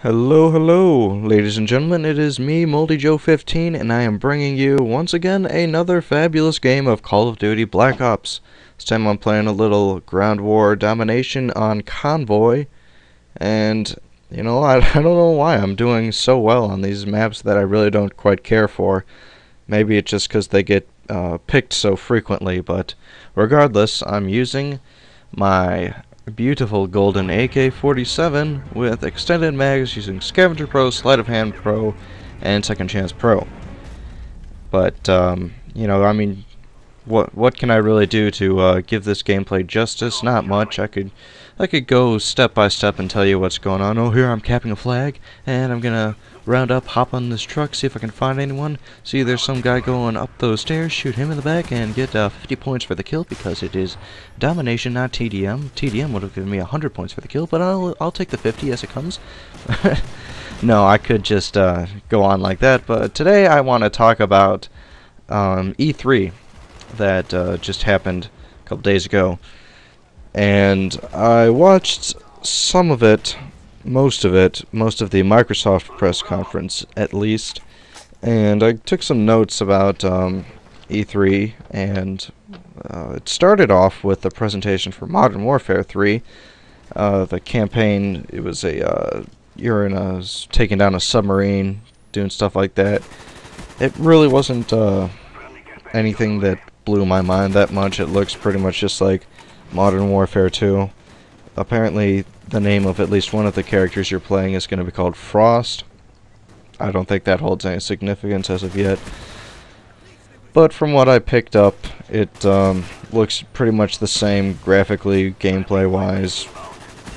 Hello, ladies and gentlemen, it is me, Moldy Joe 15, and I am bringing you, once again, another fabulous game of Call of Duty Black Ops. This time I'm playing a little ground war domination on Convoy, and, I don't know why I'm doing so well on these maps that I really don't quite care for. Maybe it's just because they get picked so frequently, but regardless, I'm using my beautiful golden AK-47 with extended mags using Scavenger Pro, Sleight of Hand Pro, and Second Chance Pro. But, what can I really do to give this gameplay justice? Not much. I could go step by step and tell you what's going on. Oh, here I'm capping a flag, and I'm gonna round up, hop on this truck, see if I can find anyone. See, there's some guy going up those stairs, shoot him in the back, and get 50 points for the kill because it is domination, not TDM. TDM would have given me 100 points for the kill, but I'll take the 50 as it comes. No, I could just go on like that, but today I want to talk about E3 that just happened a couple days ago, and I watched some of it. Most of the Microsoft press conference, at least, and I took some notes about E3, and it started off with the presentation for Modern Warfare 3. The campaign, it was you're taking down a submarine, doing stuff like that. It really wasn't anything that blew my mind that much. It looks pretty much just like Modern Warfare 2. Apparently, the name of at least one of the characters you're playing is going to be called Frost. I don't think that holds any significance as of yet. But from what I picked up, it looks pretty much the same graphically, gameplay-wise.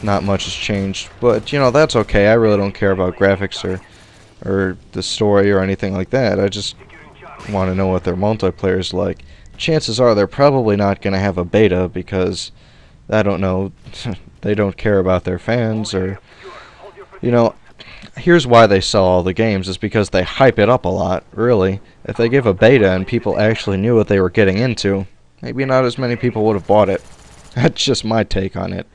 Not much has changed. But, that's okay. I really don't care about graphics or the story or anything like that. I just want to know what their multiplayer is like. Chances are they're probably not going to have a beta because, I don't know, they don't care about their fans, or, here's why they sell all the games, is because they hype it up a lot, really. If they give a beta and people actually knew what they were getting into, maybe not as many people would have bought it. That's just my take on it.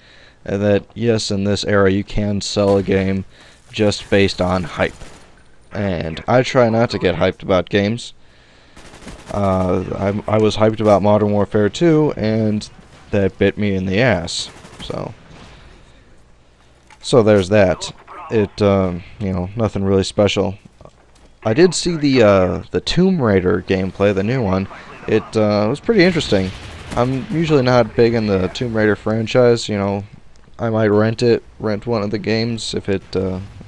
And that, yes, in this era you can sell a game just based on hype. And I try not to get hyped about games. I was hyped about Modern Warfare 2, and that bit me in the ass. So there's that. It, nothing really special. I did see the Tomb Raider gameplay, the new one. It was pretty interesting. I'm usually not big in the Tomb Raider franchise. I might rent one of the games if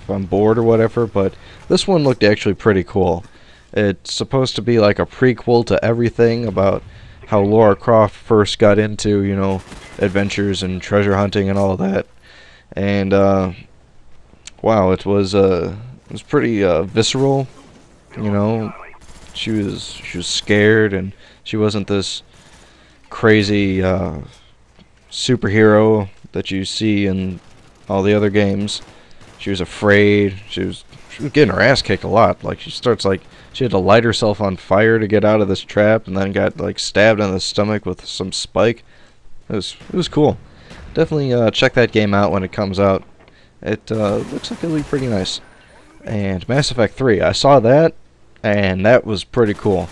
I'm bored or whatever. But this one looked actually pretty cool. It's supposed to be like a prequel to everything about how Lara Croft first got into, adventures and treasure hunting and all that. And wow, it was pretty visceral. She was scared, and she wasn't this crazy superhero that you see in all the other games. She was afraid. She was getting her ass kicked a lot. Like, she had to light herself on fire to get out of this trap, and then got stabbed in the stomach with some spike. It was cool. Definitely check that game out when it comes out. It looks like it'll be pretty nice. And Mass Effect 3, I saw that, and that was pretty cool.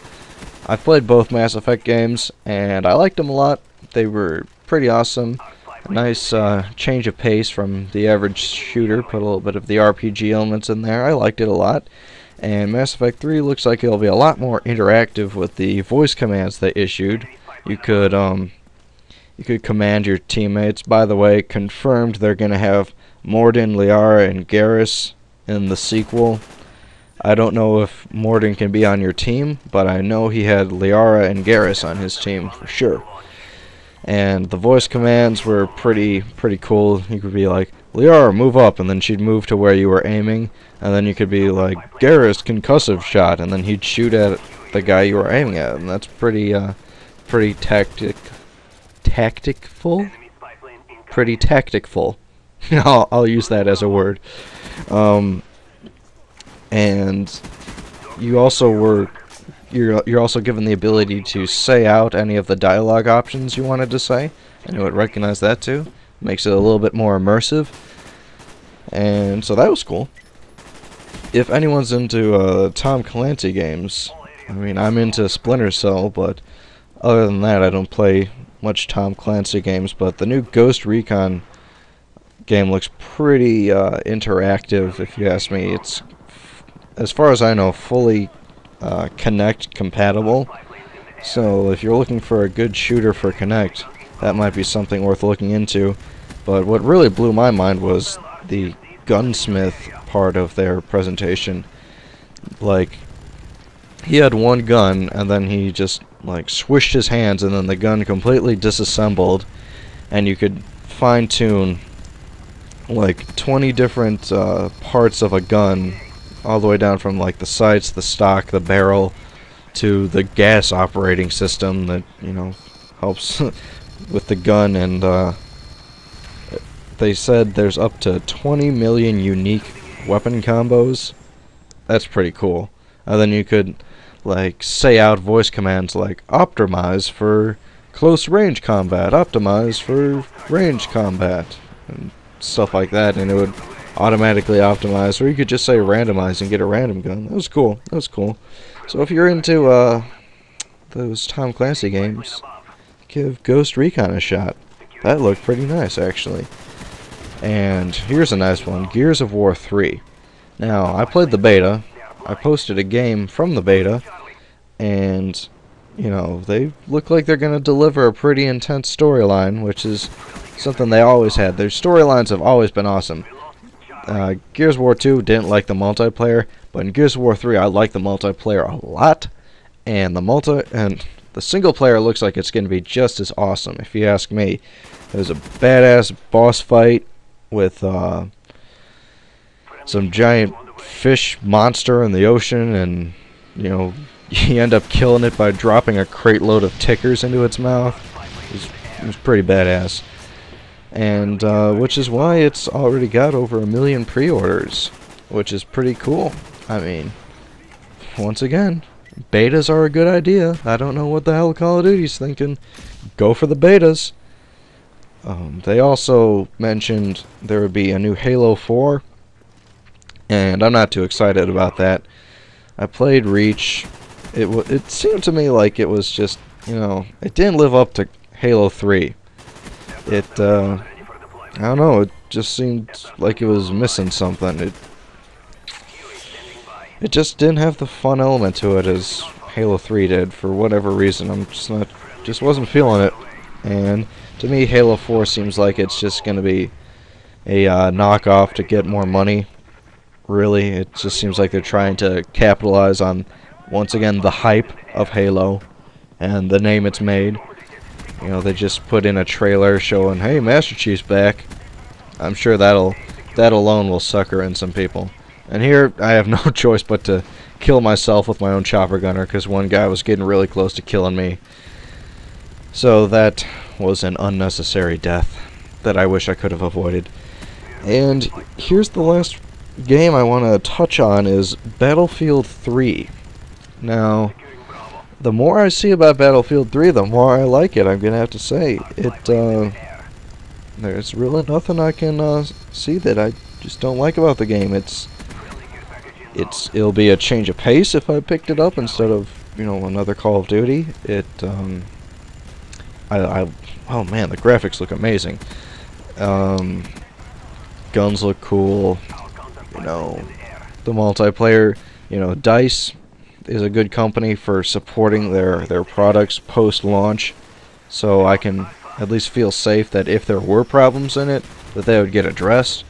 I've played both Mass Effect games, and I liked them a lot. They were pretty awesome. A nice change of pace from the average shooter. Put a little bit of the RPG elements in there. I liked it a lot. And Mass Effect 3 looks like it'll be a lot more interactive with the voice commands they issued. You could command your teammates. By the way, confirmed they're going to have Mordin, Liara, and Garrus in the sequel. I don't know if Mordin can be on your team, but I know he had Liara and Garrus on his team for sure. And the voice commands were pretty cool. You could be like, Liara, move up, and then she'd move to where you were aiming. And then you could be like, Garrus, concussive shot, and then he'd shoot at the guy you were aiming at. And that's pretty tactful. Pretty tactful. I'll use that as a word. And you also you're also given the ability to say out any of the dialogue options you wanted to say, and it would recognize that too. Makes it a little bit more immersive. And so that was cool. If anyone's into Tom Clancy games, I mean, I'm into Splinter Cell, but other than that, I don't play much Tom Clancy games. But the new Ghost Recon game looks pretty interactive, if you ask me. It's, as far as I know, fully Kinect compatible. So if you're looking for a good shooter for Kinect, that might be something worth looking into. But what really blew my mind was the gunsmith part of their presentation. Like, he had one gun, and then he just, like, swished his hands, and then the gun completely disassembled, and you could fine-tune, like, 20 different parts of a gun, all the way down from, like, the sights, the stock, the barrel, to the gas operating system that, you know, helps with the gun. And they said there's up to 20 million unique weapon combos. That's pretty cool. And then you could, like, say out voice commands like optimize for close range combat, optimize for range combat, and stuff like that, and it would automatically optimize. Or you could just say randomize and get a random gun. That was cool. That was cool. So if you're into those Tom Clancy games, give Ghost Recon a shot. That looked pretty nice, actually. And here's a nice one, Gears of War 3. Now, I played the beta. I posted a game from the beta, and, you know, they look like they're going to deliver a pretty intense storyline, which is something they always had. Their storylines have always been awesome. Gears of War 2 didn't like the multiplayer, but in Gears of War 3 I like the multiplayer a lot, and the single player looks like it's going to be just as awesome, if you ask me. There's a badass boss fight with some giant fish monster in the ocean, and, you know, you end up killing it by dropping a crate load of tickers into its mouth. It was pretty badass. And which is why it's already got over 1 million pre-orders, which is pretty cool. I mean, once again, betas are a good idea. I don't know what the hell Call of Duty's thinking. Go for the betas. They also mentioned there would be a new Halo 4, and I'm not too excited about that. I played Reach. It seemed to me like it was just, you know, it didn't live up to Halo 3. It, I don't know, it just seemed like it was missing something. It just didn't have the fun element to it as Halo 3 did, for whatever reason. I'm just wasn't feeling it. And to me, Halo 4 seems like it's just going to be a knockoff to get more money. Really, it just seems like they're trying to capitalize on, once again, the hype of Halo and the name it's made. You know, they just put in a trailer showing, hey, Master Chief's back. I'm sure that alone will sucker in some people. And here, I have no choice but to kill myself with my own chopper gunner, because one guy was getting really close to killing me. So that was an unnecessary death that I wish I could have avoided. And here's the last game I want to touch on, is Battlefield 3. Now, the more I see about Battlefield 3, the more I like it, I'm going to have to say. There's really nothing I can see that I just don't like about the game. It'll be a change of pace if I picked it up instead of, you know, another Call of Duty. Oh man, the graphics look amazing. Guns look cool. You know, the multiplayer, you know, DICE is a good company for supporting their products post-launch, so I can at least feel safe that if there were problems in it, that they would get addressed.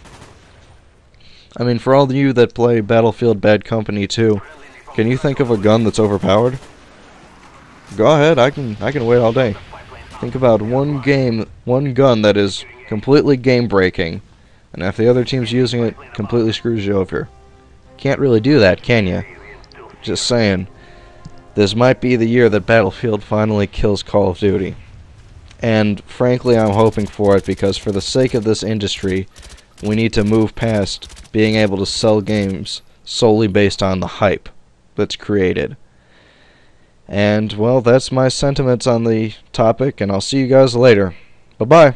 I mean, for all of you that play Battlefield Bad Company 2, can you think of a gun that's overpowered? Go ahead, I can wait all day. Think about one gun that is completely game-breaking, and if the other team's using it, completely screws you over. Can't really do that, can you? Just saying. This might be the year that Battlefield finally kills Call of Duty. And frankly, I'm hoping for it, because for the sake of this industry, we need to move past being able to sell games solely based on the hype that's created. And, well, that's my sentiments on the topic, and I'll see you guys later. Bye-bye.